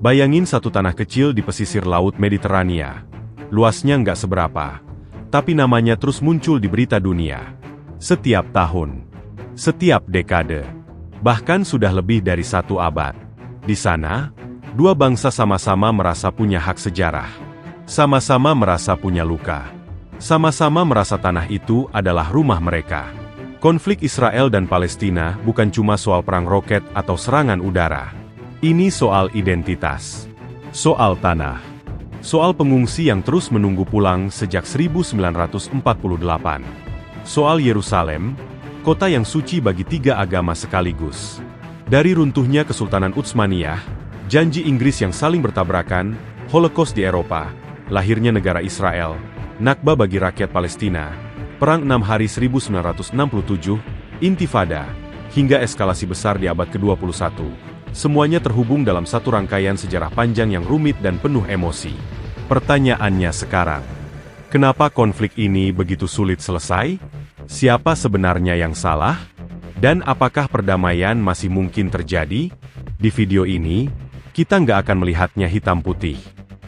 Bayangin satu tanah kecil di pesisir Laut Mediterania. Luasnya nggak seberapa, tapi namanya terus muncul di berita dunia. Setiap tahun, setiap dekade, bahkan sudah lebih dari 1 abad. Di sana, dua bangsa sama-sama merasa punya hak sejarah. Sama-sama merasa punya luka. Sama-sama merasa tanah itu adalah rumah mereka. Konflik Israel dan Palestina bukan cuma soal perang roket atau serangan udara. Ini soal identitas. Soal tanah. Soal pengungsi yang terus menunggu pulang sejak 1948. Soal Yerusalem, kota yang suci bagi 3 agama sekaligus. Dari runtuhnya Kesultanan Utsmaniyah, janji Inggris yang saling bertabrakan, Holocaust di Eropa, lahirnya negara Israel, Nakba bagi rakyat Palestina, Perang 6 Hari 1967, Intifada, hingga eskalasi besar di abad ke-21. Semuanya terhubung dalam satu rangkaian sejarah panjang yang rumit dan penuh emosi. Pertanyaannya sekarang, kenapa konflik ini begitu sulit selesai? Siapa sebenarnya yang salah? Dan apakah perdamaian masih mungkin terjadi? Di video ini, kita nggak akan melihatnya hitam putih.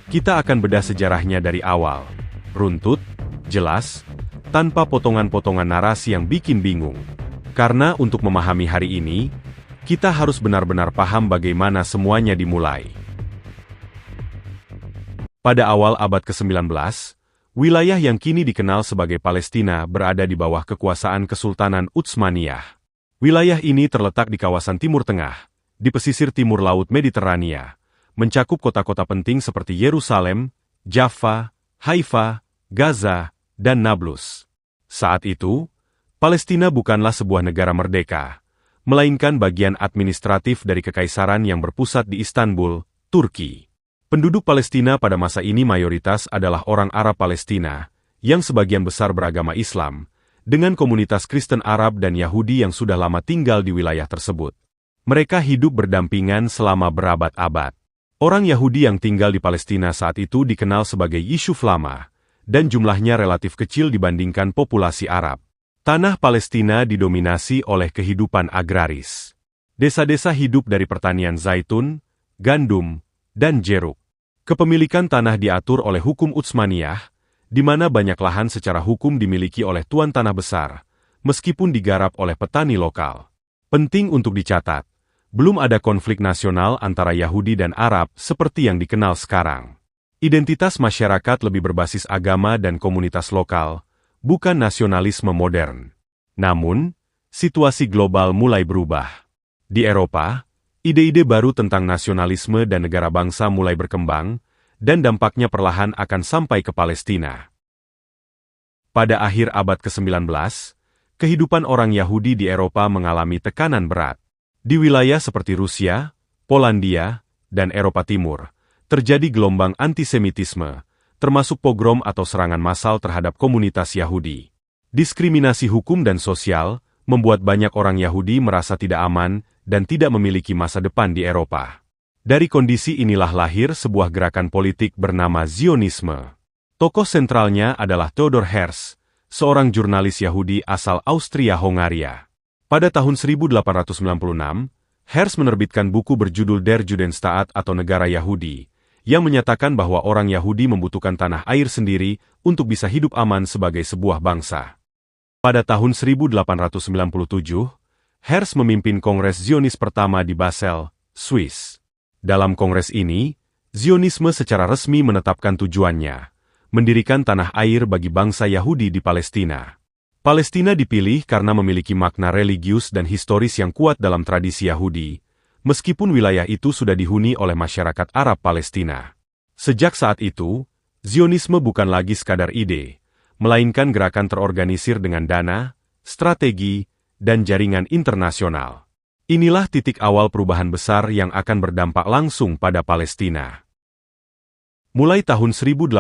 Kita akan bedah sejarahnya dari awal. Runtut, jelas, tanpa potongan-potongan narasi yang bikin bingung. Karena untuk memahami hari ini, kita harus benar-benar paham bagaimana semuanya dimulai. Pada awal abad ke-19, wilayah yang kini dikenal sebagai Palestina berada di bawah kekuasaan Kesultanan Utsmaniyah. Wilayah ini terletak di kawasan Timur Tengah, di pesisir timur Laut Mediterania, mencakup kota-kota penting seperti Yerusalem, Jaffa, Haifa, Gaza, dan Nablus. Saat itu, Palestina bukanlah sebuah negara merdeka, melainkan bagian administratif dari kekaisaran yang berpusat di Istanbul, Turki. Penduduk Palestina pada masa ini mayoritas adalah orang Arab Palestina, yang sebagian besar beragama Islam, dengan komunitas Kristen Arab dan Yahudi yang sudah lama tinggal di wilayah tersebut. Mereka hidup berdampingan selama berabad-abad. Orang Yahudi yang tinggal di Palestina saat itu dikenal sebagai Yishuv Lama, dan jumlahnya relatif kecil dibandingkan populasi Arab. Tanah Palestina didominasi oleh kehidupan agraris. Desa-desa hidup dari pertanian zaitun, gandum, dan jeruk. Kepemilikan tanah diatur oleh hukum Utsmaniyah, di mana banyak lahan secara hukum dimiliki oleh tuan tanah besar, meskipun digarap oleh petani lokal. Penting untuk dicatat, belum ada konflik nasional antara Yahudi dan Arab seperti yang dikenal sekarang. Identitas masyarakat lebih berbasis agama dan komunitas lokal, bukan nasionalisme modern. Namun, situasi global mulai berubah. Di Eropa, ide-ide baru tentang nasionalisme dan negara bangsa mulai berkembang, dan dampaknya perlahan akan sampai ke Palestina. Pada akhir abad ke-19, kehidupan orang Yahudi di Eropa mengalami tekanan berat. Di wilayah seperti Rusia, Polandia, dan Eropa Timur, terjadi gelombang antisemitisme, termasuk pogrom atau serangan massal terhadap komunitas Yahudi. Diskriminasi hukum dan sosial membuat banyak orang Yahudi merasa tidak aman dan tidak memiliki masa depan di Eropa. Dari kondisi inilah lahir sebuah gerakan politik bernama Zionisme. Tokoh sentralnya adalah Theodor Herzl, seorang jurnalis Yahudi asal Austria-Hongaria. Pada tahun 1896, Herzl menerbitkan buku berjudul Der Judenstaat atau Negara Yahudi, yang menyatakan bahwa orang Yahudi membutuhkan tanah air sendiri untuk bisa hidup aman sebagai sebuah bangsa. Pada tahun 1897, Herzl memimpin Kongres Zionis pertama di Basel, Swiss. Dalam kongres ini, Zionisme secara resmi menetapkan tujuannya, mendirikan tanah air bagi bangsa Yahudi di Palestina. Palestina dipilih karena memiliki makna religius dan historis yang kuat dalam tradisi Yahudi, meskipun wilayah itu sudah dihuni oleh masyarakat Arab Palestina. Sejak saat itu, Zionisme bukan lagi sekadar ide, melainkan gerakan terorganisir dengan dana, strategi, dan jaringan internasional. Inilah titik awal perubahan besar yang akan berdampak langsung pada Palestina. Mulai tahun 1882,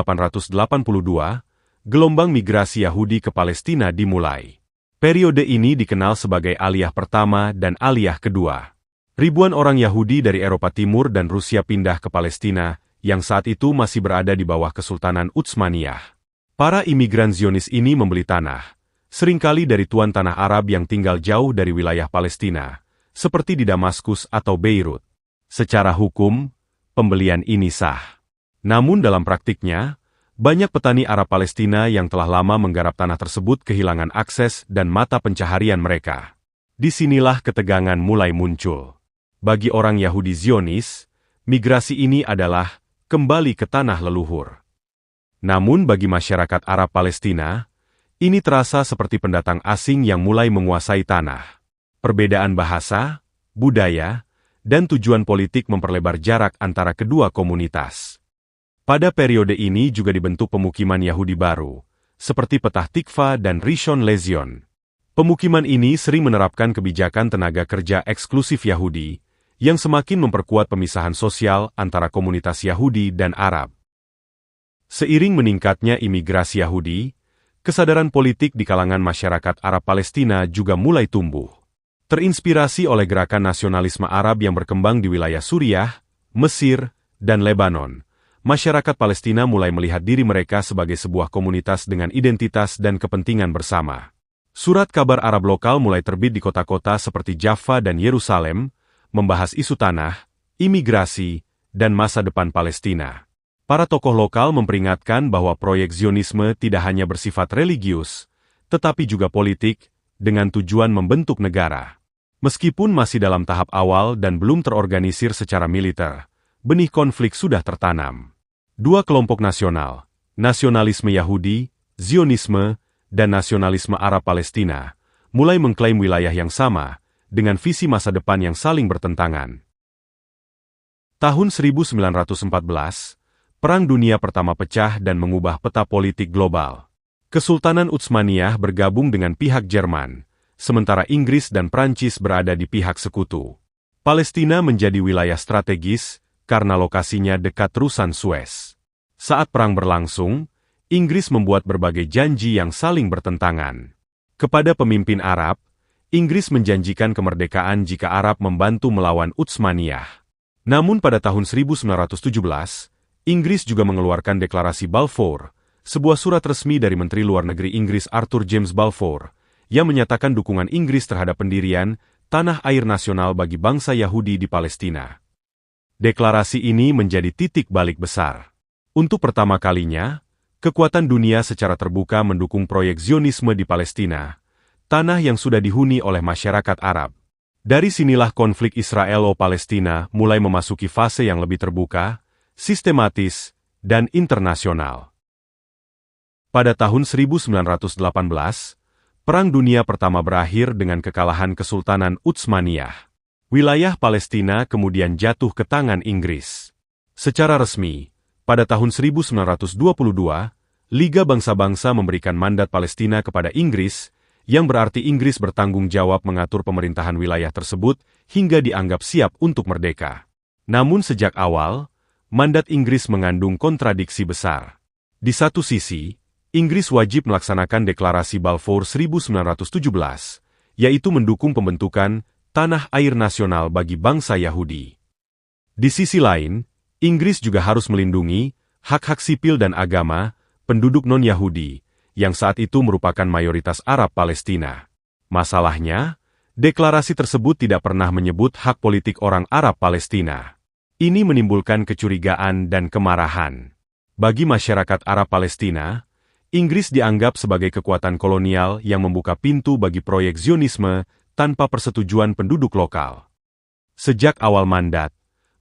gelombang migrasi Yahudi ke Palestina dimulai. Periode ini dikenal sebagai Aliyah pertama dan Aliyah kedua. Ribuan orang Yahudi dari Eropa Timur dan Rusia pindah ke Palestina, yang saat itu masih berada di bawah Kesultanan Utsmaniyah. Para imigran Zionis ini membeli tanah, seringkali dari tuan tanah Arab yang tinggal jauh dari wilayah Palestina, seperti di Damaskus atau Beirut. Secara hukum, pembelian ini sah. Namun dalam praktiknya, banyak petani Arab Palestina yang telah lama menggarap tanah tersebut kehilangan akses dan mata pencaharian mereka. Disinilah ketegangan mulai muncul. Bagi orang Yahudi Zionis, migrasi ini adalah kembali ke tanah leluhur. Namun bagi masyarakat Arab Palestina, ini terasa seperti pendatang asing yang mulai menguasai tanah. Perbedaan bahasa, budaya, dan tujuan politik memperlebar jarak antara kedua komunitas. Pada periode ini juga dibentuk pemukiman Yahudi baru, seperti Petah Tikva dan Rishon Lezion. Pemukiman ini sering menerapkan kebijakan tenaga kerja eksklusif Yahudi, yang semakin memperkuat pemisahan sosial antara komunitas Yahudi dan Arab. Seiring meningkatnya imigrasi Yahudi, kesadaran politik di kalangan masyarakat Arab Palestina juga mulai tumbuh. Terinspirasi oleh gerakan nasionalisme Arab yang berkembang di wilayah Suriah, Mesir, dan Lebanon, masyarakat Palestina mulai melihat diri mereka sebagai sebuah komunitas dengan identitas dan kepentingan bersama. Surat kabar Arab lokal mulai terbit di kota-kota seperti Jaffa dan Yerusalem, membahas isu tanah, imigrasi, dan masa depan Palestina. Para tokoh lokal memperingatkan bahwa proyek Zionisme tidak hanya bersifat religius, tetapi juga politik, dengan tujuan membentuk negara. Meskipun masih dalam tahap awal dan belum terorganisir secara militer, benih konflik sudah tertanam. Dua kelompok nasional, nasionalisme Yahudi, Zionisme, dan nasionalisme Arab Palestina, mulai mengklaim wilayah yang sama, dengan visi masa depan yang saling bertentangan. Tahun 1914, Perang Dunia Pertama pecah dan mengubah peta politik global. Kesultanan Utsmaniyah bergabung dengan pihak Jerman, sementara Inggris dan Prancis berada di pihak sekutu. Palestina menjadi wilayah strategis, karena lokasinya dekat terusan Suez. Saat perang berlangsung, Inggris membuat berbagai janji yang saling bertentangan. Kepada pemimpin Arab, Inggris menjanjikan kemerdekaan jika Arab membantu melawan Utsmaniyah. Namun pada tahun 1917, Inggris juga mengeluarkan deklarasi Balfour, sebuah surat resmi dari Menteri Luar Negeri Inggris Arthur James Balfour, yang menyatakan dukungan Inggris terhadap pendirian tanah air nasional bagi bangsa Yahudi di Palestina. Deklarasi ini menjadi titik balik besar. Untuk pertama kalinya, kekuatan dunia secara terbuka mendukung proyek Zionisme di Palestina, tanah yang sudah dihuni oleh masyarakat Arab. Dari sinilah konflik Israel-Palestina mulai memasuki fase yang lebih terbuka, sistematis, dan internasional. Pada tahun 1918, Perang Dunia Pertama berakhir dengan kekalahan Kesultanan Utsmaniyah. Wilayah Palestina kemudian jatuh ke tangan Inggris. Secara resmi, pada tahun 1922, Liga Bangsa-Bangsa memberikan mandat Palestina kepada Inggris, yang berarti Inggris bertanggung jawab mengatur pemerintahan wilayah tersebut hingga dianggap siap untuk merdeka. Namun sejak awal, mandat Inggris mengandung kontradiksi besar. Di satu sisi, Inggris wajib melaksanakan deklarasi Balfour 1917, yaitu mendukung pembentukan tanah air nasional bagi bangsa Yahudi. Di sisi lain, Inggris juga harus melindungi hak-hak sipil dan agama penduduk non-Yahudi, yang saat itu merupakan mayoritas Arab Palestina. Masalahnya, deklarasi tersebut tidak pernah menyebut hak politik orang Arab Palestina. Ini menimbulkan kecurigaan dan kemarahan. Bagi masyarakat Arab Palestina, Inggris dianggap sebagai kekuatan kolonial yang membuka pintu bagi proyek Zionisme tanpa persetujuan penduduk lokal. Sejak awal mandat,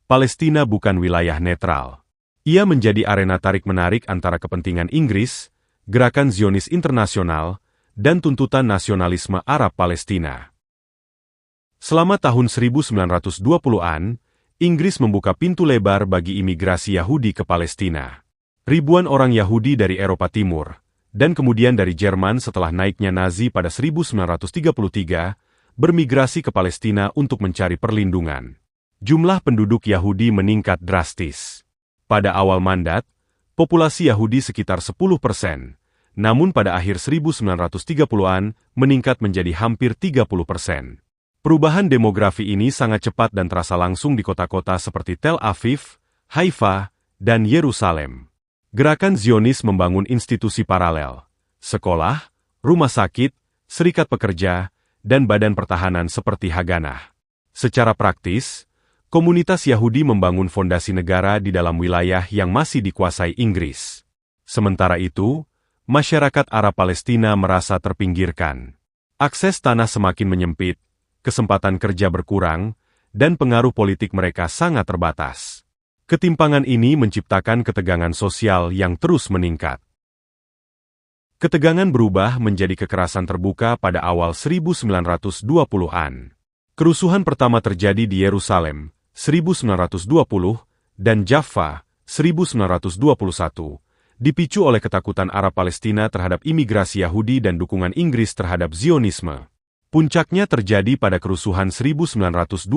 Palestina bukan wilayah netral. Ia menjadi arena tarik-menarik antara kepentingan Inggris, gerakan Zionis internasional, dan tuntutan nasionalisme Arab Palestina. Selama tahun 1920-an, Inggris membuka pintu lebar bagi imigrasi Yahudi ke Palestina. Ribuan orang Yahudi dari Eropa Timur, dan kemudian dari Jerman setelah naiknya Nazi pada 1933, bermigrasi ke Palestina untuk mencari perlindungan. Jumlah penduduk Yahudi meningkat drastis. Pada awal mandat, populasi Yahudi sekitar 10%, namun pada akhir 1930-an meningkat menjadi hampir 30%. Perubahan demografi ini sangat cepat dan terasa langsung di kota-kota seperti Tel Aviv, Haifa, dan Yerusalem. Gerakan Zionis membangun institusi paralel, sekolah, rumah sakit, serikat pekerja, dan badan pertahanan seperti Haganah. Secara praktis, Komunitas Yahudi membangun fondasi negara di dalam wilayah yang masih dikuasai Inggris. Sementara itu, masyarakat Arab Palestina merasa terpinggirkan. Akses tanah semakin menyempit, kesempatan kerja berkurang, dan pengaruh politik mereka sangat terbatas. Ketimpangan ini menciptakan ketegangan sosial yang terus meningkat. Ketegangan berubah menjadi kekerasan terbuka pada awal 1920-an. Kerusuhan pertama terjadi di Yerusalem, 1920, dan Jaffa, 1921, dipicu oleh ketakutan Arab Palestina terhadap imigrasi Yahudi dan dukungan Inggris terhadap Zionisme. Puncaknya terjadi pada kerusuhan 1929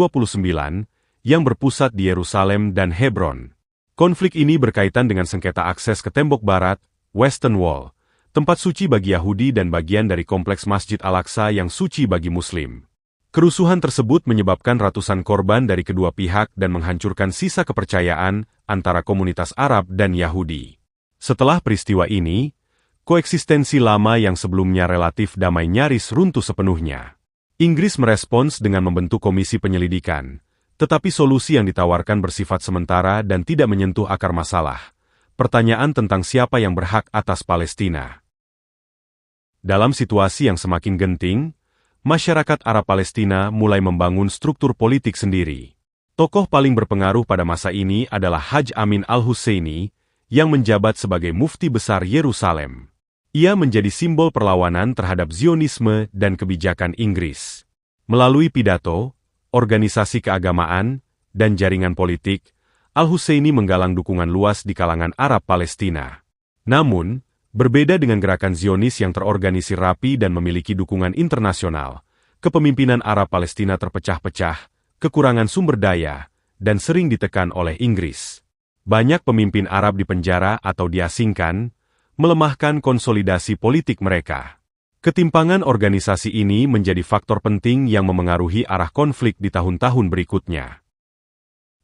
yang berpusat di Yerusalem dan Hebron. Konflik ini berkaitan dengan sengketa akses ke tembok barat, Western Wall, tempat suci bagi Yahudi dan bagian dari kompleks Masjid Al-Aqsa yang suci bagi Muslim. Kerusuhan tersebut menyebabkan ratusan korban dari kedua pihak dan menghancurkan sisa kepercayaan antara komunitas Arab dan Yahudi. Setelah peristiwa ini, koeksistensi lama yang sebelumnya relatif damai nyaris runtuh sepenuhnya. Inggris merespons dengan membentuk komisi penyelidikan, tetapi solusi yang ditawarkan bersifat sementara dan tidak menyentuh akar masalah. Pertanyaan tentang siapa yang berhak atas Palestina. Dalam situasi yang semakin genting, masyarakat Arab Palestina mulai membangun struktur politik sendiri. Tokoh paling berpengaruh pada masa ini adalah Haj Amin al-Husseini, yang menjabat sebagai mufti besar Yerusalem. Ia menjadi simbol perlawanan terhadap Zionisme dan kebijakan Inggris. Melalui pidato, organisasi keagamaan, dan jaringan politik, Al-Husseini menggalang dukungan luas di kalangan Arab Palestina. Namun, berbeda dengan gerakan Zionis yang terorganisir rapi dan memiliki dukungan internasional, kepemimpinan Arab Palestina terpecah-pecah, kekurangan sumber daya, dan sering ditekan oleh Inggris. Banyak pemimpin Arab dipenjara atau diasingkan, melemahkan konsolidasi politik mereka. Ketimpangan organisasi ini menjadi faktor penting yang memengaruhi arah konflik di tahun-tahun berikutnya.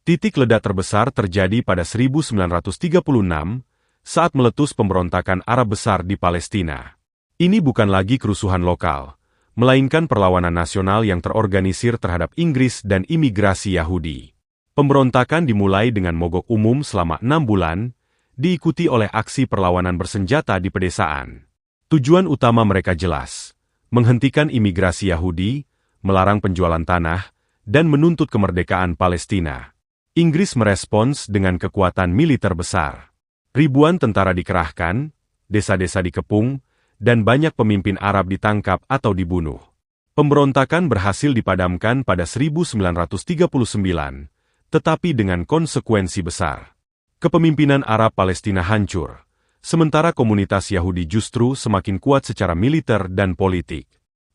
Titik ledak terbesar terjadi pada 1936, saat meletus pemberontakan Arab besar di Palestina. Ini bukan lagi kerusuhan lokal, melainkan perlawanan nasional yang terorganisir terhadap Inggris dan imigrasi Yahudi. Pemberontakan dimulai dengan mogok umum selama 6 bulan, diikuti oleh aksi perlawanan bersenjata di pedesaan. Tujuan utama mereka jelas, menghentikan imigrasi Yahudi, melarang penjualan tanah, dan menuntut kemerdekaan Palestina. Inggris merespons dengan kekuatan militer besar. Ribuan tentara dikerahkan, desa-desa dikepung, dan banyak pemimpin Arab ditangkap atau dibunuh. Pemberontakan berhasil dipadamkan pada 1939, tetapi dengan konsekuensi besar. Kepemimpinan Arab Palestina hancur, sementara komunitas Yahudi justru semakin kuat secara militer dan politik.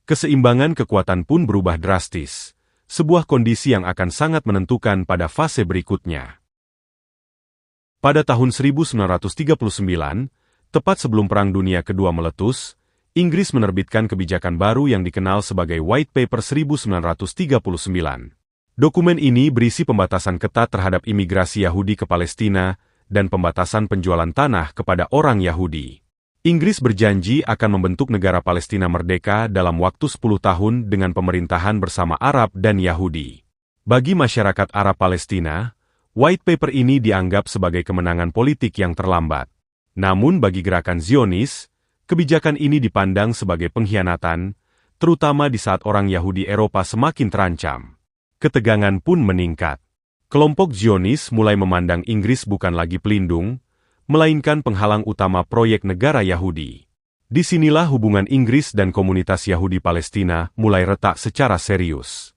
Keseimbangan kekuatan pun berubah drastis, sebuah kondisi yang akan sangat menentukan pada fase berikutnya. Pada tahun 1939, tepat sebelum Perang Dunia Kedua meletus, Inggris menerbitkan kebijakan baru yang dikenal sebagai White Paper 1939. Dokumen ini berisi pembatasan ketat terhadap imigrasi Yahudi ke Palestina dan pembatasan penjualan tanah kepada orang Yahudi. Inggris berjanji akan membentuk negara Palestina merdeka dalam waktu 10 tahun dengan pemerintahan bersama Arab dan Yahudi. Bagi masyarakat Arab Palestina, White Paper ini dianggap sebagai kemenangan politik yang terlambat. Namun bagi gerakan Zionis, kebijakan ini dipandang sebagai pengkhianatan, terutama di saat orang Yahudi Eropa semakin terancam. Ketegangan pun meningkat. Kelompok Zionis mulai memandang Inggris bukan lagi pelindung, melainkan penghalang utama proyek negara Yahudi. Disinilah hubungan Inggris dan komunitas Yahudi Palestina mulai retak secara serius.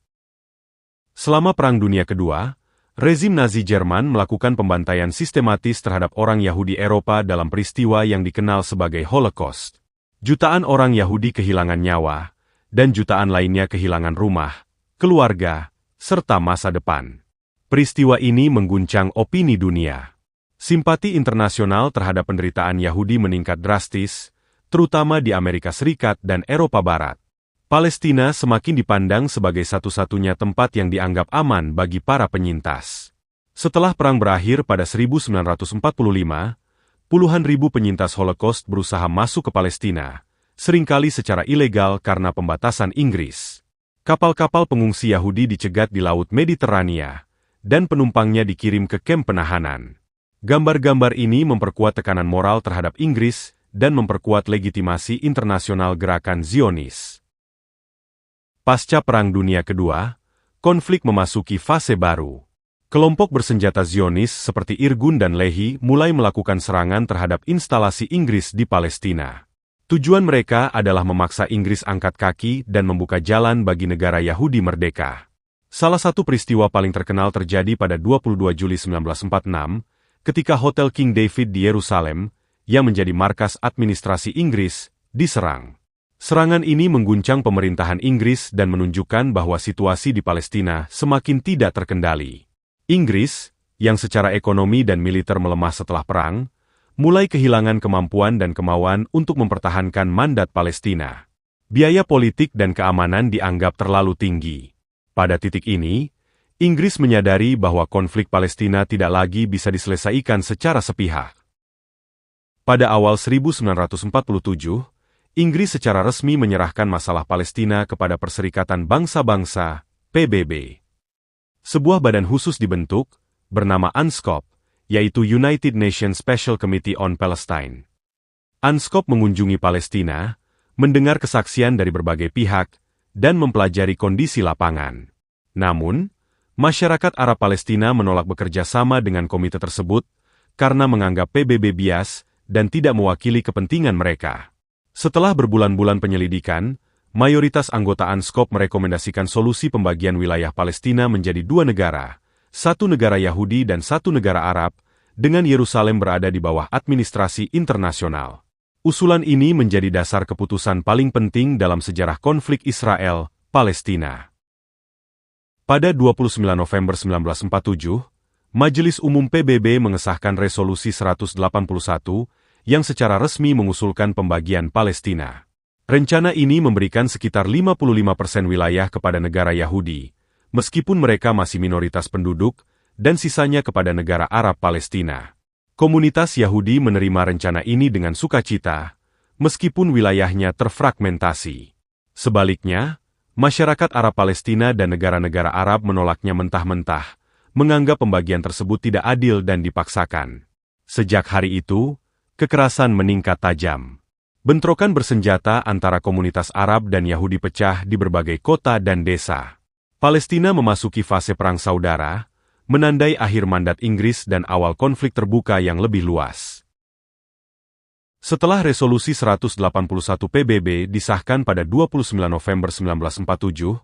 Selama Perang Dunia Kedua, rezim Nazi Jerman melakukan pembantaian sistematis terhadap orang Yahudi Eropa dalam peristiwa yang dikenal sebagai Holocaust. Jutaan orang Yahudi kehilangan nyawa, dan jutaan lainnya kehilangan rumah, keluarga, serta masa depan. Peristiwa ini mengguncang opini dunia. Simpati internasional terhadap penderitaan Yahudi meningkat drastis, terutama di Amerika Serikat dan Eropa Barat. Palestina semakin dipandang sebagai satu-satunya tempat yang dianggap aman bagi para penyintas. Setelah perang berakhir pada 1945, puluhan ribu penyintas Holocaust berusaha masuk ke Palestina, seringkali secara ilegal karena pembatasan Inggris. Kapal-kapal pengungsi Yahudi dicegat di Laut Mediterania, dan penumpangnya dikirim ke kamp penahanan. Gambar-gambar ini memperkuat tekanan moral terhadap Inggris dan memperkuat legitimasi internasional gerakan Zionis. Pasca Perang Dunia Kedua, konflik memasuki fase baru. Kelompok bersenjata Zionis seperti Irgun dan Lehi mulai melakukan serangan terhadap instalasi Inggris di Palestina. Tujuan mereka adalah memaksa Inggris angkat kaki dan membuka jalan bagi negara Yahudi merdeka. Salah satu peristiwa paling terkenal terjadi pada 22 Juli 1946, ketika Hotel King David di Yerusalem, yang menjadi markas administrasi Inggris, diserang. Serangan ini mengguncang pemerintahan Inggris dan menunjukkan bahwa situasi di Palestina semakin tidak terkendali. Inggris, yang secara ekonomi dan militer melemah setelah perang, mulai kehilangan kemampuan dan kemauan untuk mempertahankan mandat Palestina. Biaya politik dan keamanan dianggap terlalu tinggi. Pada titik ini, Inggris menyadari bahwa konflik Palestina tidak lagi bisa diselesaikan secara sepihak. Pada awal 1947, Inggris secara resmi menyerahkan masalah Palestina kepada Perserikatan Bangsa-Bangsa, PBB. Sebuah badan khusus dibentuk, bernama UNSCOP, yaitu United Nations Special Committee on Palestine. UNSCOP mengunjungi Palestina, mendengar kesaksian dari berbagai pihak, dan mempelajari kondisi lapangan. Namun, masyarakat Arab Palestina menolak bekerja sama dengan komite tersebut karena menganggap PBB bias dan tidak mewakili kepentingan mereka. Setelah berbulan-bulan penyelidikan, mayoritas anggota UNSCOP merekomendasikan solusi pembagian wilayah Palestina menjadi dua negara, satu negara Yahudi dan satu negara Arab, dengan Yerusalem berada di bawah administrasi internasional. Usulan ini menjadi dasar keputusan paling penting dalam sejarah konflik Israel-Palestina. Pada 29 November 1947, Majelis Umum PBB mengesahkan Resolusi 181 yang secara resmi mengusulkan pembagian Palestina. Rencana ini memberikan sekitar 55% wilayah kepada negara Yahudi, meskipun mereka masih minoritas penduduk, dan sisanya kepada negara Arab Palestina. Komunitas Yahudi menerima rencana ini dengan sukacita, meskipun wilayahnya terfragmentasi. Sebaliknya, masyarakat Arab Palestina dan negara-negara Arab menolaknya mentah-mentah, menganggap pembagian tersebut tidak adil dan dipaksakan. Sejak hari itu, kekerasan meningkat tajam. Bentrokan bersenjata antara komunitas Arab dan Yahudi pecah di berbagai kota dan desa. Palestina memasuki fase perang saudara, menandai akhir mandat Inggris dan awal konflik terbuka yang lebih luas. Setelah Resolusi 181 PBB disahkan pada 29 November 1947,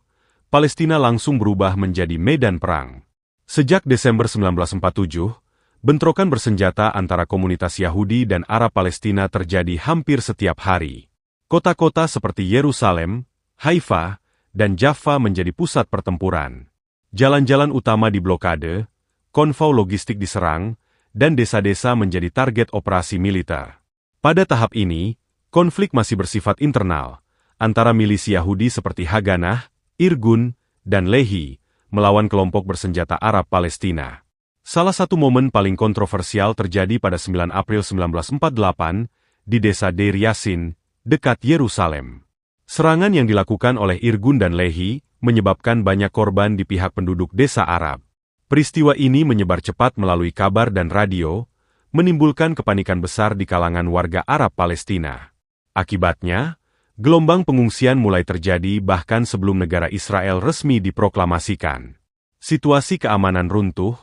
Palestina langsung berubah menjadi medan perang. Sejak Desember 1947, bentrokan bersenjata antara komunitas Yahudi dan Arab Palestina terjadi hampir setiap hari. Kota-kota seperti Yerusalem, Haifa, dan Jaffa menjadi pusat pertempuran. Jalan-jalan utama diblokade, konvoi logistik diserang, dan desa-desa menjadi target operasi militer. Pada tahap ini, konflik masih bersifat internal, antara milisi Yahudi seperti Haganah, Irgun, dan Lehi, melawan kelompok bersenjata Arab Palestina. Salah satu momen paling kontroversial terjadi pada 9 April 1948, di desa Deir Yassin, dekat Yerusalem. Serangan yang dilakukan oleh Irgun dan Lehi, menyebabkan banyak korban di pihak penduduk desa Arab. Peristiwa ini menyebar cepat melalui kabar dan radio, menimbulkan kepanikan besar di kalangan warga Arab Palestina. Akibatnya, gelombang pengungsian mulai terjadi bahkan sebelum negara Israel resmi diproklamasikan. Situasi keamanan runtuh,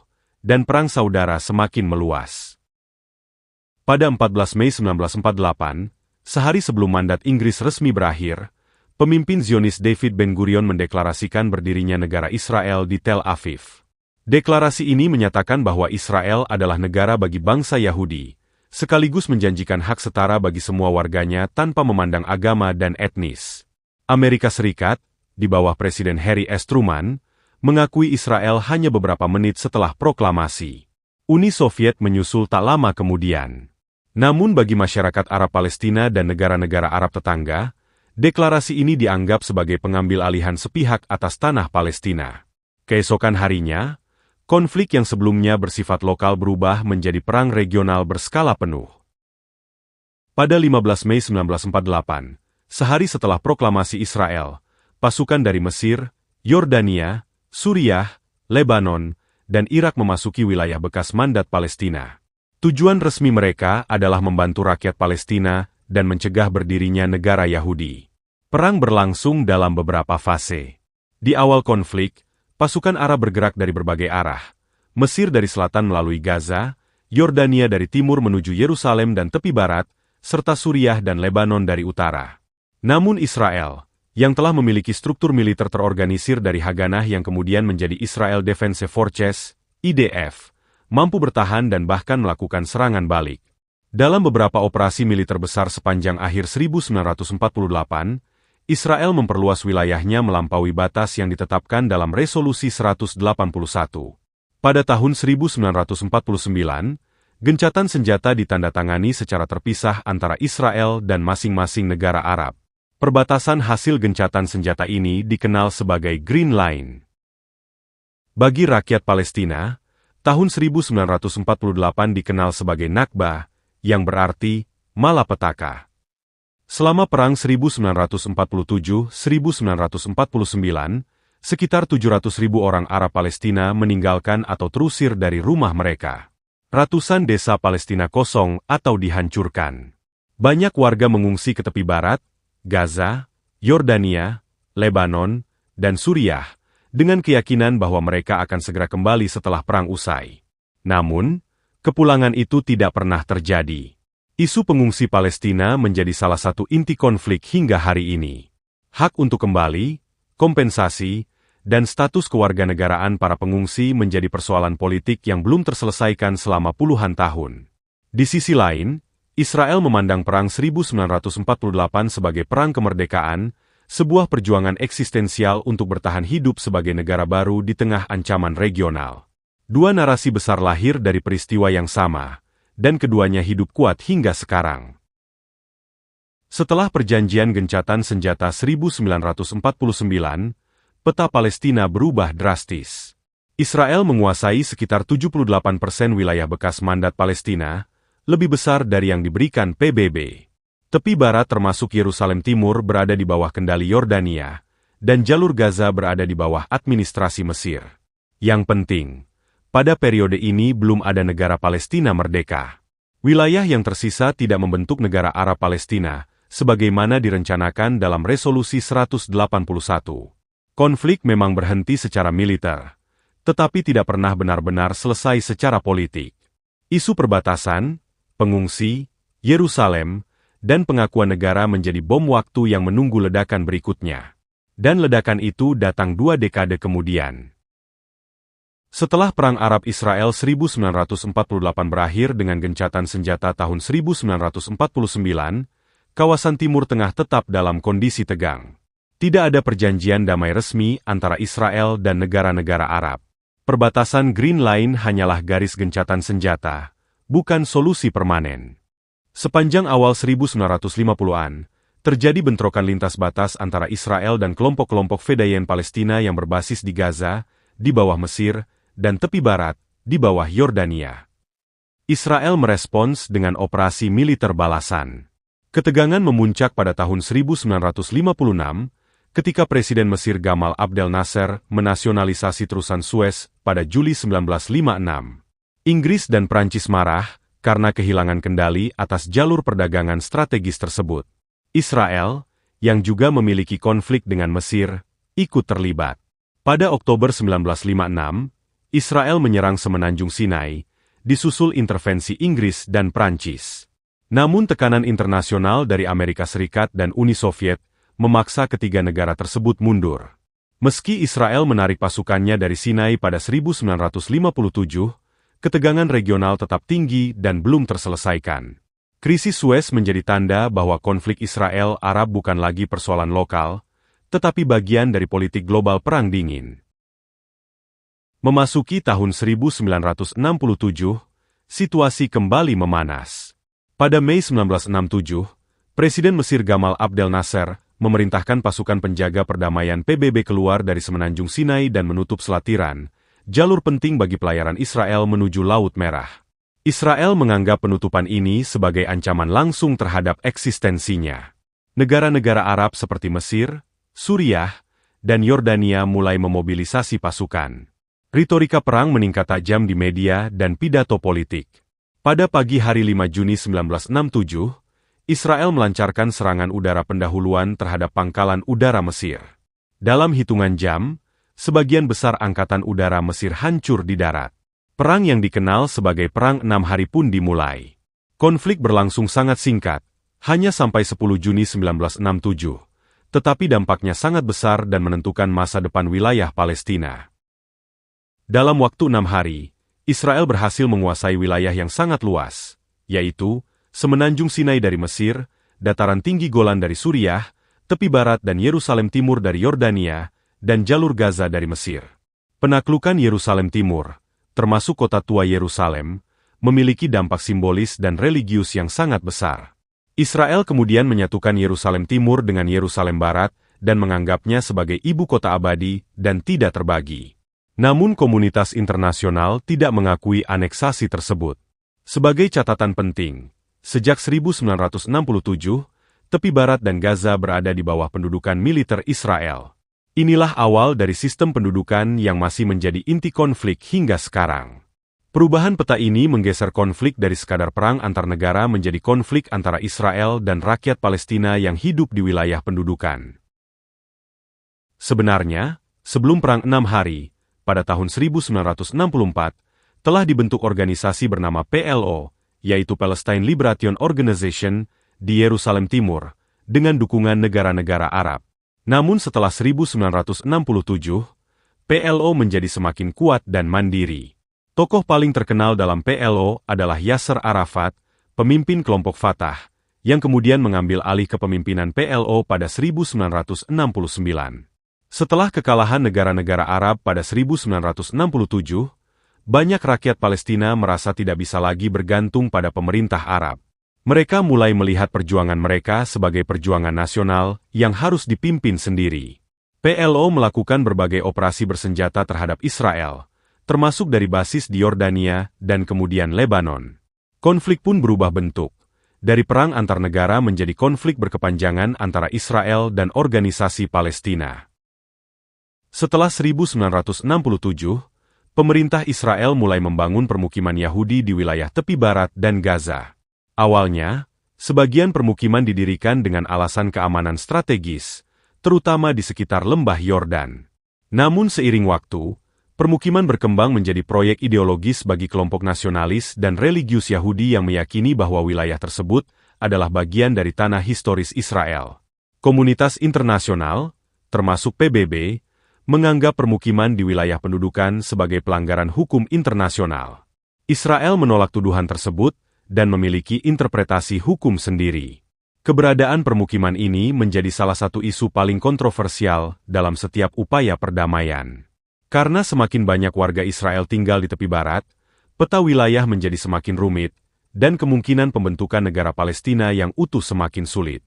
dan perang saudara semakin meluas. Pada 14 Mei 1948, sehari sebelum mandat Inggris resmi berakhir, pemimpin Zionis David Ben-Gurion mendeklarasikan berdirinya negara Israel di Tel Aviv. Deklarasi ini menyatakan bahwa Israel adalah negara bagi bangsa Yahudi, sekaligus menjanjikan hak setara bagi semua warganya tanpa memandang agama dan etnis. Amerika Serikat, di bawah Presiden Harry S. Truman, mengakui Israel hanya beberapa menit setelah proklamasi. Uni Soviet menyusul tak lama kemudian. Namun bagi masyarakat Arab Palestina dan negara-negara Arab tetangga, deklarasi ini dianggap sebagai pengambil alihan sepihak atas tanah Palestina. Keesokan harinya, konflik yang sebelumnya bersifat lokal berubah menjadi perang regional berskala penuh. Pada 15 Mei 1948, sehari setelah proklamasi Israel, pasukan dari Mesir, Yordania, Suriah, Lebanon, dan Irak memasuki wilayah bekas mandat Palestina. Tujuan resmi mereka adalah membantu rakyat Palestina dan mencegah berdirinya negara Yahudi. Perang berlangsung dalam beberapa fase. Di awal konflik, pasukan Arab bergerak dari berbagai arah. Mesir dari selatan melalui Gaza, Yordania dari timur menuju Yerusalem dan tepi barat, serta Suriah dan Lebanon dari utara. Namun Israel, yang telah memiliki struktur militer terorganisir dari Haganah yang kemudian menjadi Israel Defense Forces, IDF, mampu bertahan dan bahkan melakukan serangan balik. Dalam beberapa operasi militer besar sepanjang akhir 1948, Israel memperluas wilayahnya melampaui batas yang ditetapkan dalam Resolusi 181. Pada tahun 1949, gencatan senjata ditandatangani secara terpisah antara Israel dan masing-masing negara Arab. Perbatasan hasil gencatan senjata ini dikenal sebagai Green Line. Bagi rakyat Palestina, tahun 1948 dikenal sebagai Nakba, yang berarti malapetaka. Selama Perang 1947-1949, sekitar 700.000 orang Arab Palestina meninggalkan atau terusir dari rumah mereka. Ratusan desa Palestina kosong atau dihancurkan. Banyak warga mengungsi ke tepi barat, Gaza, Yordania, Lebanon, dan Suriah, dengan keyakinan bahwa mereka akan segera kembali setelah perang usai. Namun, kepulangan itu tidak pernah terjadi. Isu pengungsi Palestina menjadi salah satu inti konflik hingga hari ini. Hak untuk kembali, kompensasi, dan status kewarganegaraan para pengungsi menjadi persoalan politik yang belum terselesaikan selama puluhan tahun. Di sisi lain, Israel memandang Perang 1948 sebagai perang kemerdekaan, sebuah perjuangan eksistensial untuk bertahan hidup sebagai negara baru di tengah ancaman regional. Dua narasi besar lahir dari peristiwa yang sama, dan keduanya hidup kuat hingga sekarang. Setelah perjanjian gencatan senjata 1949, peta Palestina berubah drastis. Israel menguasai sekitar 78% wilayah bekas mandat Palestina, lebih besar dari yang diberikan PBB. Tepi barat termasuk Yerusalem Timur berada di bawah kendali Yordania, dan jalur Gaza berada di bawah administrasi Mesir. Yang penting, pada periode ini belum ada negara Palestina merdeka. Wilayah yang tersisa tidak membentuk negara Arab Palestina, sebagaimana direncanakan dalam Resolusi 181. Konflik memang berhenti secara militer, tetapi tidak pernah benar-benar selesai secara politik. Isu perbatasan, pengungsi, Yerusalem, dan pengakuan negara menjadi bom waktu yang menunggu ledakan berikutnya. Dan ledakan itu datang 2 dekade kemudian. Setelah Perang Arab-Israel 1948 berakhir dengan gencatan senjata tahun 1949, kawasan Timur Tengah tetap dalam kondisi tegang. Tidak ada perjanjian damai resmi antara Israel dan negara-negara Arab. Perbatasan Green Line hanyalah garis gencatan senjata, bukan solusi permanen. Sepanjang awal 1950-an, terjadi bentrokan lintas batas antara Israel dan kelompok-kelompok Fedayeen Palestina yang berbasis di Gaza, di bawah Mesir, dan tepi barat, di bawah Yordania. Israel merespons dengan operasi militer balasan. Ketegangan memuncak pada tahun 1956, ketika Presiden Mesir Gamal Abdel Nasser menasionalisasi terusan Suez pada Juli 1956. Inggris dan Prancis marah karena kehilangan kendali atas jalur perdagangan strategis tersebut. Israel, yang juga memiliki konflik dengan Mesir, ikut terlibat. Pada Oktober 1956, Israel menyerang Semenanjung Sinai, disusul intervensi Inggris dan Prancis. Namun tekanan internasional dari Amerika Serikat dan Uni Soviet memaksa ketiga negara tersebut mundur. Meski Israel menarik pasukannya dari Sinai pada 1957, ketegangan regional tetap tinggi dan belum terselesaikan. Krisis Suez menjadi tanda bahwa konflik Israel-Arab bukan lagi persoalan lokal, tetapi bagian dari politik global Perang Dingin. Memasuki tahun 1967, situasi kembali memanas. Pada Mei 1967, Presiden Mesir Gamal Abdel Nasser memerintahkan pasukan penjaga perdamaian PBB keluar dari Semenanjung Sinai dan menutup Selat Tiran, jalur penting bagi pelayaran Israel menuju Laut Merah. Israel menganggap penutupan ini sebagai ancaman langsung terhadap eksistensinya. Negara-negara Arab seperti Mesir, Suriah, dan Yordania mulai memobilisasi pasukan. Retorika perang meningkat tajam di media dan pidato politik. Pada pagi hari 5 Juni 1967, Israel melancarkan serangan udara pendahuluan terhadap pangkalan udara Mesir. Dalam hitungan jam, sebagian besar angkatan udara Mesir hancur di darat. Perang yang dikenal sebagai Perang 6 Hari pun dimulai. Konflik berlangsung sangat singkat, hanya sampai 10 Juni 1967, tetapi dampaknya sangat besar dan menentukan masa depan wilayah Palestina. Dalam waktu 6 hari, Israel berhasil menguasai wilayah yang sangat luas, yaitu Semenanjung Sinai dari Mesir, dataran tinggi Golan dari Suriah, tepi barat dan Yerusalem Timur dari Yordania, dan jalur Gaza dari Mesir. Penaklukan Yerusalem Timur, termasuk kota tua Yerusalem, memiliki dampak simbolis dan religius yang sangat besar. Israel kemudian menyatukan Yerusalem Timur dengan Yerusalem Barat dan menganggapnya sebagai ibu kota abadi dan tidak terbagi. Namun komunitas internasional tidak mengakui aneksasi tersebut. Sebagai catatan penting, sejak 1967, tepi barat dan Gaza berada di bawah pendudukan militer Israel. Inilah awal dari sistem pendudukan yang masih menjadi inti konflik hingga sekarang. Perubahan peta ini menggeser konflik dari sekadar perang antar negara menjadi konflik antara Israel dan rakyat Palestina yang hidup di wilayah pendudukan. Sebenarnya, sebelum Perang 6 Hari, pada tahun 1964, telah dibentuk organisasi bernama PLO, yaitu Palestine Liberation Organization, di Yerusalem Timur, dengan dukungan negara-negara Arab. Namun setelah 1967, PLO menjadi semakin kuat dan mandiri. Tokoh paling terkenal dalam PLO adalah Yasser Arafat, pemimpin kelompok Fatah, yang kemudian mengambil alih kepemimpinan PLO pada 1969. Setelah kekalahan negara-negara Arab pada 1967, banyak rakyat Palestina merasa tidak bisa lagi bergantung pada pemerintah Arab. Mereka mulai melihat perjuangan mereka sebagai perjuangan nasional yang harus dipimpin sendiri. PLO melakukan berbagai operasi bersenjata terhadap Israel, termasuk dari basis di Yordania dan kemudian Lebanon. Konflik pun berubah bentuk, dari perang antar negara menjadi konflik berkepanjangan antara Israel dan organisasi Palestina. Setelah 1967, pemerintah Israel mulai membangun permukiman Yahudi di wilayah tepi barat dan Gaza. Awalnya, sebagian permukiman didirikan dengan alasan keamanan strategis, terutama di sekitar lembah Yordan. Namun seiring waktu, permukiman berkembang menjadi proyek ideologis bagi kelompok nasionalis dan religius Yahudi yang meyakini bahwa wilayah tersebut adalah bagian dari tanah historis Israel. Komunitas internasional, termasuk PBB, menganggap permukiman di wilayah pendudukan sebagai pelanggaran hukum internasional. Israel menolak tuduhan tersebut dan memiliki interpretasi hukum sendiri. Keberadaan permukiman ini menjadi salah satu isu paling kontroversial dalam setiap upaya perdamaian. Karena semakin banyak warga Israel tinggal di tepi barat, peta wilayah menjadi semakin rumit, dan kemungkinan pembentukan negara Palestina yang utuh semakin sulit.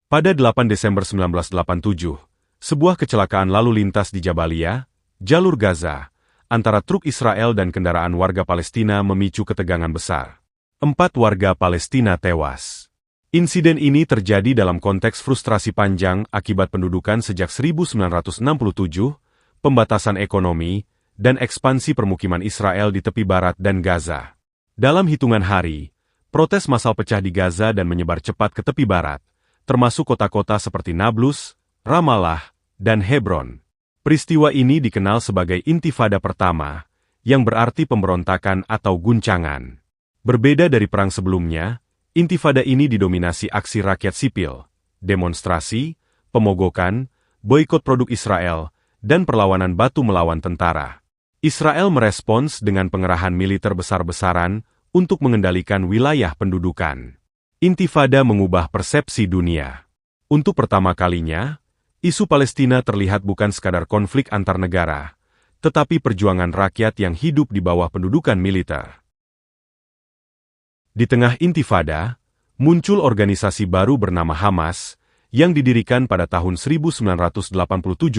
Pada 8 Desember 1987, sebuah kecelakaan lalu lintas di Jabalia, jalur Gaza, antara truk Israel dan kendaraan warga Palestina memicu ketegangan besar. 4 warga Palestina tewas. Insiden ini terjadi dalam konteks frustrasi panjang akibat pendudukan sejak 1967, pembatasan ekonomi, dan ekspansi permukiman Israel di tepi barat dan Gaza. Dalam hitungan hari, protes massal pecah di Gaza dan menyebar cepat ke tepi barat, termasuk kota-kota seperti Nablus, Ramallah, dan Hebron. Peristiwa ini dikenal sebagai Intifada pertama, yang berarti pemberontakan atau guncangan. Berbeda dari perang sebelumnya, Intifada ini didominasi aksi rakyat sipil, demonstrasi, pemogokan, boikot produk Israel, dan perlawanan batu melawan tentara. Israel merespons dengan pengerahan militer besar-besaran untuk mengendalikan wilayah pendudukan. Intifada mengubah persepsi dunia. Untuk pertama kalinya, isu Palestina terlihat bukan sekadar konflik antar negara, tetapi perjuangan rakyat yang hidup di bawah pendudukan militer. Di tengah Intifada, muncul organisasi baru bernama Hamas, yang didirikan pada tahun 1987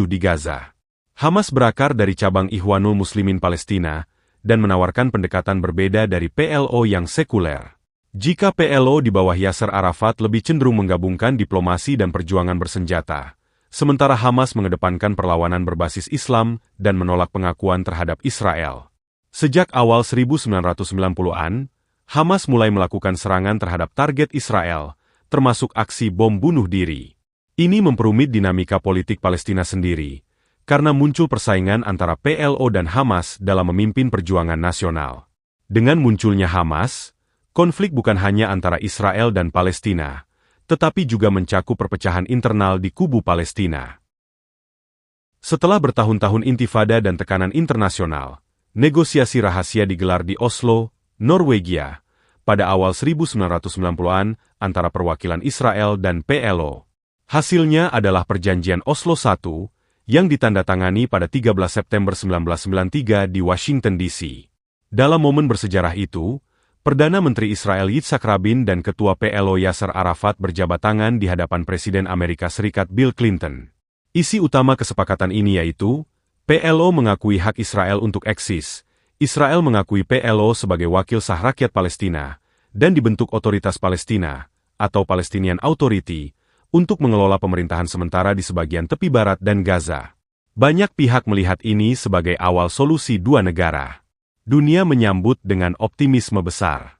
di Gaza. Hamas berakar dari cabang Ikhwanul Muslimin Palestina, dan menawarkan pendekatan berbeda dari PLO yang sekuler. Jika PLO di bawah Yasser Arafat lebih cenderung menggabungkan diplomasi dan perjuangan bersenjata, sementara Hamas mengedepankan perlawanan berbasis Islam dan menolak pengakuan terhadap Israel. Sejak awal 1990-an, Hamas mulai melakukan serangan terhadap target Israel, termasuk aksi bom bunuh diri. Ini memperumit dinamika politik Palestina sendiri, karena muncul persaingan antara PLO dan Hamas dalam memimpin perjuangan nasional. Dengan munculnya Hamas, konflik bukan hanya antara Israel dan Palestina, tetapi juga mencakup perpecahan internal di kubu Palestina. Setelah bertahun-tahun intifada dan tekanan internasional, negosiasi rahasia digelar di Oslo, Norwegia, pada awal 1990-an antara perwakilan Israel dan PLO. Hasilnya adalah Perjanjian Oslo I, yang ditandatangani pada 13 September 1993 di Washington, D.C. Dalam momen bersejarah itu, Perdana Menteri Israel Yitzhak Rabin dan Ketua PLO Yasser Arafat berjabat tangan di hadapan Presiden Amerika Serikat Bill Clinton. Isi utama kesepakatan ini yaitu, PLO mengakui hak Israel untuk eksis, Israel mengakui PLO sebagai wakil sah rakyat Palestina, dan dibentuk Otoritas Palestina, atau Palestinian Authority, untuk mengelola pemerintahan sementara di sebagian tepi barat dan Gaza. Banyak pihak melihat ini sebagai awal solusi dua negara. Dunia menyambut dengan optimisme besar.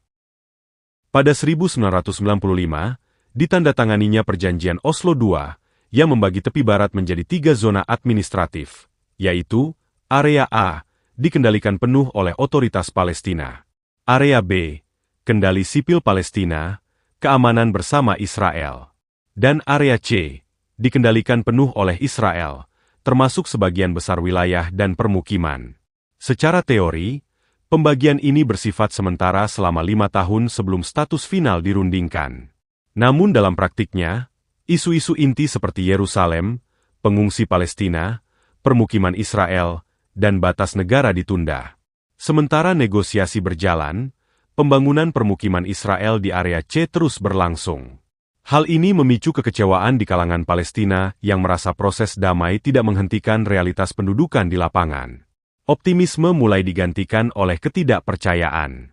Pada 1995, ditandatanganinya Perjanjian Oslo II, yang membagi tepi barat menjadi 3 zona administratif, yaitu, Area A, dikendalikan penuh oleh Otoritas Palestina. Area B, kendali sipil Palestina, keamanan bersama Israel. Dan Area C, dikendalikan penuh oleh Israel, termasuk sebagian besar wilayah dan permukiman. Secara teori, pembagian ini bersifat sementara selama 5 tahun sebelum status final dirundingkan. Namun dalam praktiknya, isu-isu inti seperti Yerusalem, pengungsi Palestina, permukiman Israel, dan batas negara ditunda. Sementara negosiasi berjalan, pembangunan permukiman Israel di area C terus berlangsung. Hal ini memicu kekecewaan di kalangan Palestina yang merasa proses damai tidak menghentikan realitas pendudukan di lapangan. Optimisme mulai digantikan oleh ketidakpercayaan.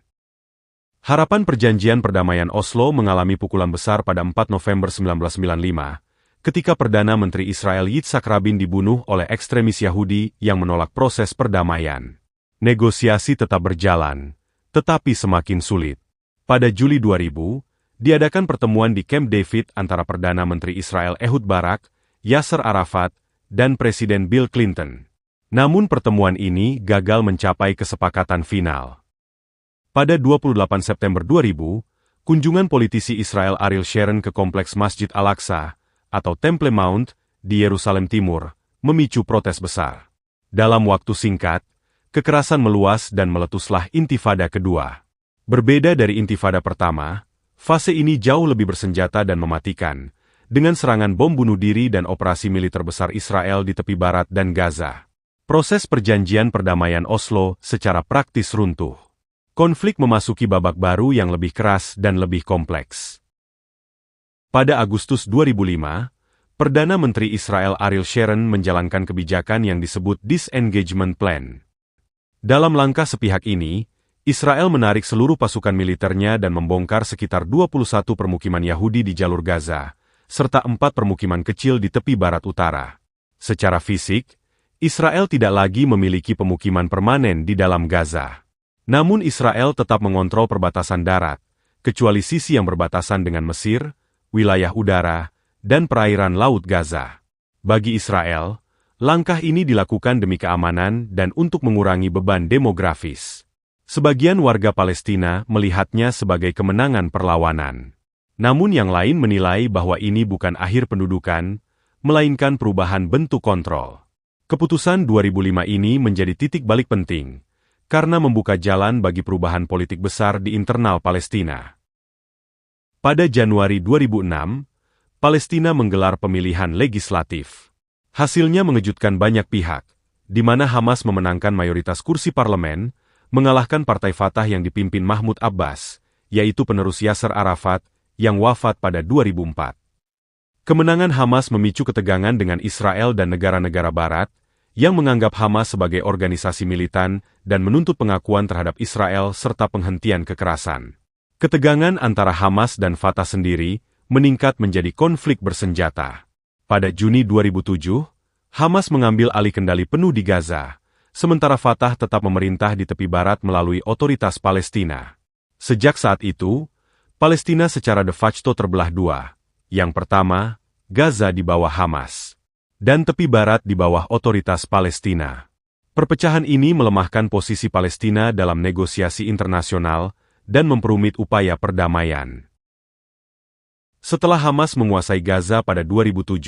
Harapan Perjanjian Perdamaian Oslo mengalami pukulan besar pada 4 November 1995, ketika Perdana Menteri Israel Yitzhak Rabin dibunuh oleh ekstremis Yahudi yang menolak proses perdamaian. Negosiasi tetap berjalan, tetapi semakin sulit. Pada Juli 2000, diadakan pertemuan di Camp David antara Perdana Menteri Israel Ehud Barak, Yasser Arafat, dan Presiden Bill Clinton. Namun pertemuan ini gagal mencapai kesepakatan final. Pada 28 September 2000, kunjungan politisi Israel Ariel Sharon ke Kompleks Masjid Al-Aqsa, atau Temple Mount, di Yerusalem Timur, memicu protes besar. Dalam waktu singkat, kekerasan meluas dan meletuslah Intifada kedua. Berbeda dari Intifada pertama, fase ini jauh lebih bersenjata dan mematikan, dengan serangan bom bunuh diri dan operasi militer besar Israel di tepi barat dan Gaza. Proses Perjanjian Perdamaian Oslo secara praktis runtuh. Konflik memasuki babak baru yang lebih keras dan lebih kompleks. Pada Agustus 2005, Perdana Menteri Israel Ariel Sharon menjalankan kebijakan yang disebut Disengagement Plan. Dalam langkah sepihak ini, Israel menarik seluruh pasukan militernya dan membongkar sekitar 21 permukiman Yahudi di jalur Gaza, serta 4 permukiman kecil di tepi barat utara. Secara fisik, Israel tidak lagi memiliki pemukiman permanen di dalam Gaza. Namun Israel tetap mengontrol perbatasan darat, kecuali sisi yang berbatasan dengan Mesir, wilayah udara, dan perairan Laut Gaza. Bagi Israel, langkah ini dilakukan demi keamanan dan untuk mengurangi beban demografis. Sebagian warga Palestina melihatnya sebagai kemenangan perlawanan. Namun yang lain menilai bahwa ini bukan akhir pendudukan, melainkan perubahan bentuk kontrol. Keputusan 2005 ini menjadi titik balik penting, karena membuka jalan bagi perubahan politik besar di internal Palestina. Pada Januari 2006, Palestina menggelar pemilihan legislatif. Hasilnya mengejutkan banyak pihak, di mana Hamas memenangkan mayoritas kursi parlemen, mengalahkan Partai Fatah yang dipimpin Mahmud Abbas, yaitu penerus Yasser Arafat, yang wafat pada 2004. Kemenangan Hamas memicu ketegangan dengan Israel dan negara-negara Barat, yang menganggap Hamas sebagai organisasi militan dan menuntut pengakuan terhadap Israel serta penghentian kekerasan. Ketegangan antara Hamas dan Fatah sendiri meningkat menjadi konflik bersenjata. Pada Juni 2007, Hamas mengambil alih kendali penuh di Gaza, sementara Fatah tetap memerintah di tepi barat melalui otoritas Palestina. Sejak saat itu, Palestina secara de facto terbelah dua. Yang pertama, Gaza di bawah Hamas, dan tepi barat di bawah otoritas Palestina. Perpecahan ini melemahkan posisi Palestina dalam negosiasi internasional dan memperumit upaya perdamaian. Setelah Hamas menguasai Gaza pada 2007,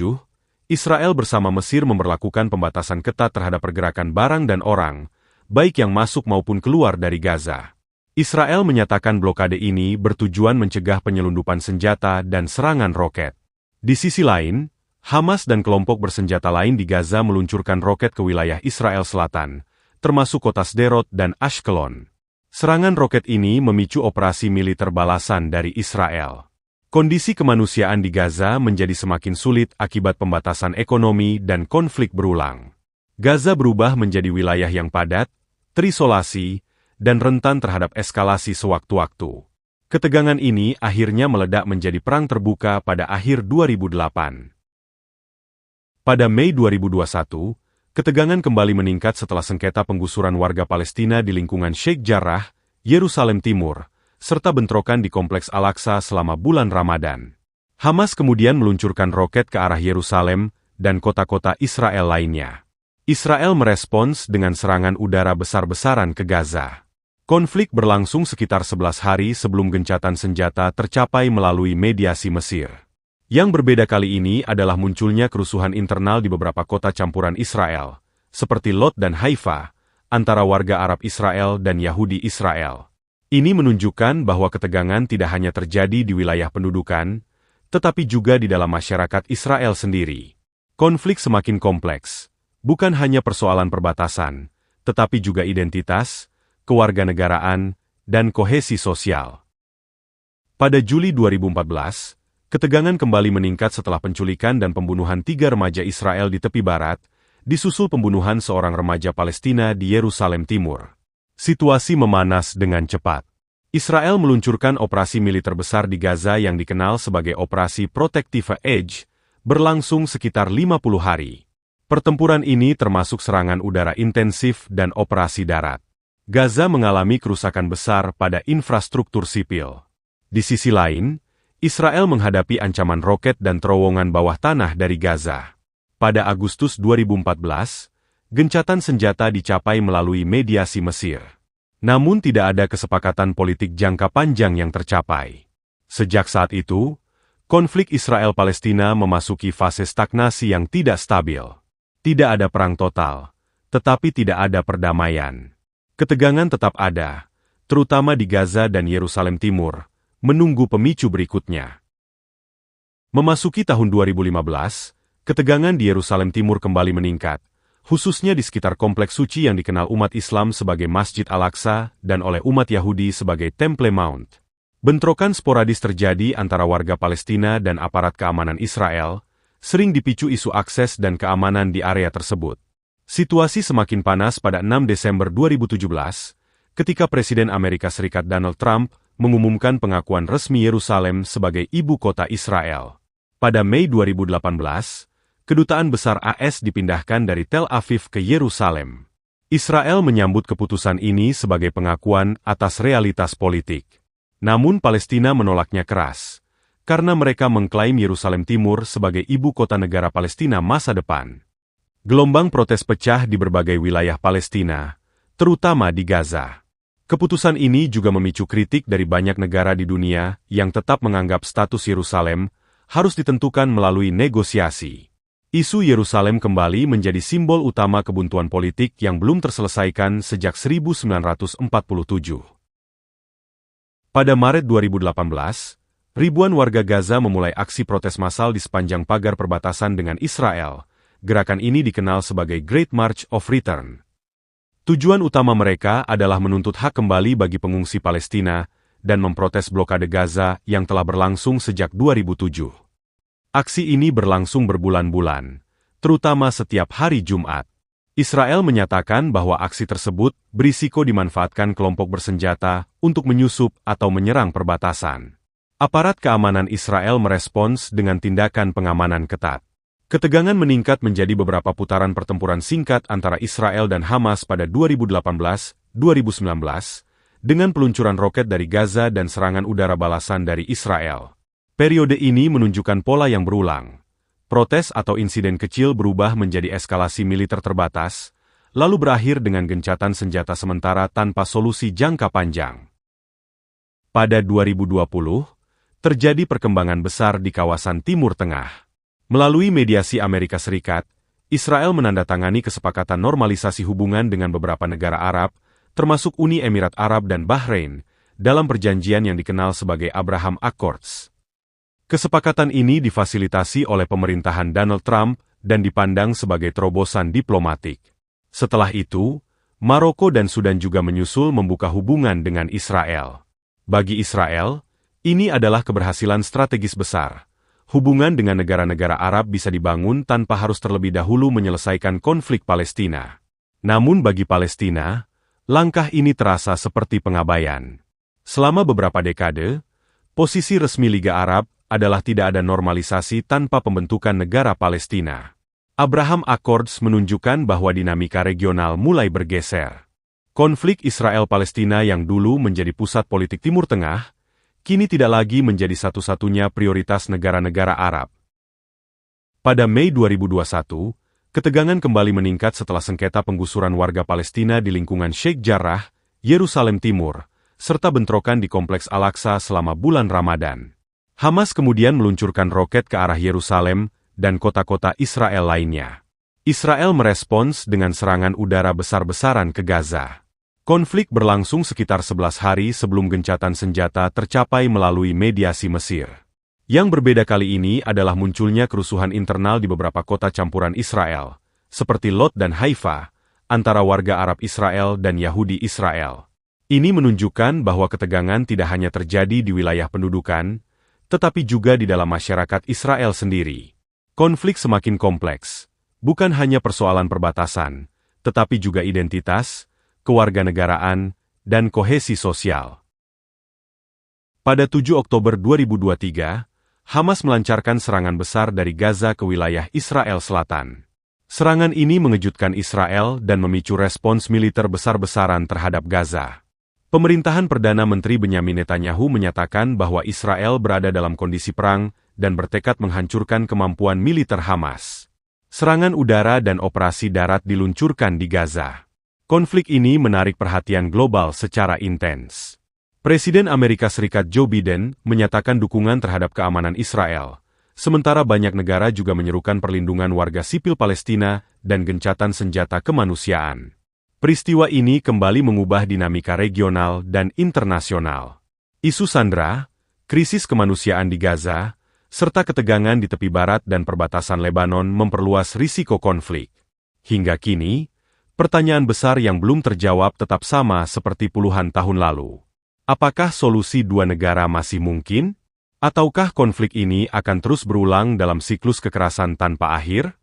Israel bersama Mesir memberlakukan pembatasan ketat terhadap pergerakan barang dan orang, baik yang masuk maupun keluar dari Gaza. Israel menyatakan blokade ini bertujuan mencegah penyelundupan senjata dan serangan roket. Di sisi lain, Hamas dan kelompok bersenjata lain di Gaza meluncurkan roket ke wilayah Israel Selatan, termasuk kota Sderot dan Ashkelon. Serangan roket ini memicu operasi militer balasan dari Israel. Kondisi kemanusiaan di Gaza menjadi semakin sulit akibat pembatasan ekonomi dan konflik berulang. Gaza berubah menjadi wilayah yang padat, terisolasi, dan rentan terhadap eskalasi sewaktu-waktu. Ketegangan ini akhirnya meledak menjadi perang terbuka pada akhir 2008. Pada Mei 2021, ketegangan kembali meningkat setelah sengketa penggusuran warga Palestina di lingkungan Sheikh Jarrah, Yerusalem Timur, serta bentrokan di Kompleks Al-Aqsa selama bulan Ramadan. Hamas kemudian meluncurkan roket ke arah Yerusalem dan kota-kota Israel lainnya. Israel merespons dengan serangan udara besar-besaran ke Gaza. Konflik berlangsung sekitar 11 hari sebelum gencatan senjata tercapai melalui mediasi Mesir. Yang berbeda kali ini adalah munculnya kerusuhan internal di beberapa kota campuran Israel, seperti Lot dan Haifa, antara warga Arab Israel dan Yahudi Israel. Ini menunjukkan bahwa ketegangan tidak hanya terjadi di wilayah pendudukan, tetapi juga di dalam masyarakat Israel sendiri. Konflik semakin kompleks, bukan hanya persoalan perbatasan, tetapi juga identitas, kewarganegaraan, dan kohesi sosial. Pada Juli 2014, ketegangan kembali meningkat setelah penculikan dan pembunuhan 3 remaja Israel di tepi barat, disusul pembunuhan seorang remaja Palestina di Yerusalem Timur. Situasi memanas dengan cepat. Israel meluncurkan operasi militer besar di Gaza yang dikenal sebagai Operasi Protective Edge, berlangsung sekitar 50 hari. Pertempuran ini termasuk serangan udara intensif dan operasi darat. Gaza mengalami kerusakan besar pada infrastruktur sipil. Di sisi lain, Israel menghadapi ancaman roket dan terowongan bawah tanah dari Gaza. Pada Agustus 2014, gencatan senjata dicapai melalui mediasi Mesir. Namun tidak ada kesepakatan politik jangka panjang yang tercapai. Sejak saat itu, konflik Israel-Palestina memasuki fase stagnasi yang tidak stabil. Tidak ada perang total, tetapi tidak ada perdamaian. Ketegangan tetap ada, terutama di Gaza dan Yerusalem Timur, menunggu pemicu berikutnya. Memasuki tahun 2015, ketegangan di Yerusalem Timur kembali meningkat, khususnya di sekitar kompleks suci yang dikenal umat Islam sebagai Masjid Al-Aqsa dan oleh umat Yahudi sebagai Temple Mount. Bentrokan sporadis terjadi antara warga Palestina dan aparat keamanan Israel, sering dipicu isu akses dan keamanan di area tersebut. Situasi semakin panas pada 6 Desember 2017, ketika Presiden Amerika Serikat Donald Trump mengumumkan pengakuan resmi Yerusalem sebagai ibu kota Israel. Pada Mei 2018, Kedutaan Besar AS dipindahkan dari Tel Aviv ke Yerusalem. Israel menyambut keputusan ini sebagai pengakuan atas realitas politik. Namun Palestina menolaknya keras, karena mereka mengklaim Yerusalem Timur sebagai ibu kota negara Palestina masa depan. Gelombang protes pecah di berbagai wilayah Palestina, terutama di Gaza. Keputusan ini juga memicu kritik dari banyak negara di dunia yang tetap menganggap status Yerusalem harus ditentukan melalui negosiasi. Isu Yerusalem kembali menjadi simbol utama kebuntuan politik yang belum terselesaikan sejak 1947. Pada Maret 2018, ribuan warga Gaza memulai aksi protes massal di sepanjang pagar perbatasan dengan Israel. Gerakan ini dikenal sebagai Great March of Return. Tujuan utama mereka adalah menuntut hak kembali bagi pengungsi Palestina dan memprotes blokade Gaza yang telah berlangsung sejak 2007. Aksi ini berlangsung berbulan-bulan, terutama setiap hari Jumat. Israel menyatakan bahwa aksi tersebut berisiko dimanfaatkan kelompok bersenjata untuk menyusup atau menyerang perbatasan. Aparat keamanan Israel merespons dengan tindakan pengamanan ketat. Ketegangan meningkat menjadi beberapa putaran pertempuran singkat antara Israel dan Hamas pada 2018-2019, dengan peluncuran roket dari Gaza dan serangan udara balasan dari Israel. Periode ini menunjukkan pola yang berulang. Protes atau insiden kecil berubah menjadi eskalasi militer terbatas, lalu berakhir dengan gencatan senjata sementara tanpa solusi jangka panjang. Pada 2020, terjadi perkembangan besar di kawasan Timur Tengah. Melalui mediasi Amerika Serikat, Israel menandatangani kesepakatan normalisasi hubungan dengan beberapa negara Arab, termasuk Uni Emirat Arab dan Bahrain, dalam perjanjian yang dikenal sebagai Abraham Accords. Kesepakatan ini difasilitasi oleh pemerintahan Donald Trump dan dipandang sebagai terobosan diplomatik. Setelah itu, Maroko dan Sudan juga menyusul membuka hubungan dengan Israel. Bagi Israel, ini adalah keberhasilan strategis besar. Hubungan dengan negara-negara Arab bisa dibangun tanpa harus terlebih dahulu menyelesaikan konflik Palestina. Namun bagi Palestina, langkah ini terasa seperti pengabaian. Selama beberapa dekade, posisi resmi Liga Arab adalah tidak ada normalisasi tanpa pembentukan negara Palestina. Abraham Accords menunjukkan bahwa dinamika regional mulai bergeser. Konflik Israel-Palestina yang dulu menjadi pusat politik Timur Tengah, kini tidak lagi menjadi satu-satunya prioritas negara-negara Arab. Pada Mei 2021, ketegangan kembali meningkat setelah sengketa penggusuran warga Palestina di lingkungan Sheikh Jarrah, Yerusalem Timur, serta bentrokan di Kompleks Al-Aqsa selama bulan Ramadan. Hamas kemudian meluncurkan roket ke arah Yerusalem dan kota-kota Israel lainnya. Israel merespons dengan serangan udara besar-besaran ke Gaza. Konflik berlangsung sekitar 11 hari sebelum gencatan senjata tercapai melalui mediasi Mesir. Yang berbeda kali ini adalah munculnya kerusuhan internal di beberapa kota campuran Israel, seperti Lod dan Haifa, antara warga Arab Israel dan Yahudi Israel. Ini menunjukkan bahwa ketegangan tidak hanya terjadi di wilayah pendudukan, tetapi juga di dalam masyarakat Israel sendiri. Konflik semakin kompleks, bukan hanya persoalan perbatasan, tetapi juga identitas, kewarganegaraan, dan kohesi sosial. Pada 7 Oktober 2023, Hamas melancarkan serangan besar dari Gaza ke wilayah Israel Selatan. Serangan ini mengejutkan Israel dan memicu respons militer besar-besaran terhadap Gaza. Pemerintahan Perdana Menteri Benyamin Netanyahu menyatakan bahwa Israel berada dalam kondisi perang dan bertekad menghancurkan kemampuan militer Hamas. Serangan udara dan operasi darat diluncurkan di Gaza. Konflik ini menarik perhatian global secara intens. Presiden Amerika Serikat Joe Biden menyatakan dukungan terhadap keamanan Israel, sementara banyak negara juga menyerukan perlindungan warga sipil Palestina dan gencatan senjata kemanusiaan. Peristiwa ini kembali mengubah dinamika regional dan internasional. Isu sandera, krisis kemanusiaan di Gaza, serta ketegangan di tepi barat dan perbatasan Lebanon memperluas risiko konflik. Hingga kini, pertanyaan besar yang belum terjawab tetap sama seperti puluhan tahun lalu. Apakah solusi dua negara masih mungkin? Ataukah konflik ini akan terus berulang dalam siklus kekerasan tanpa akhir?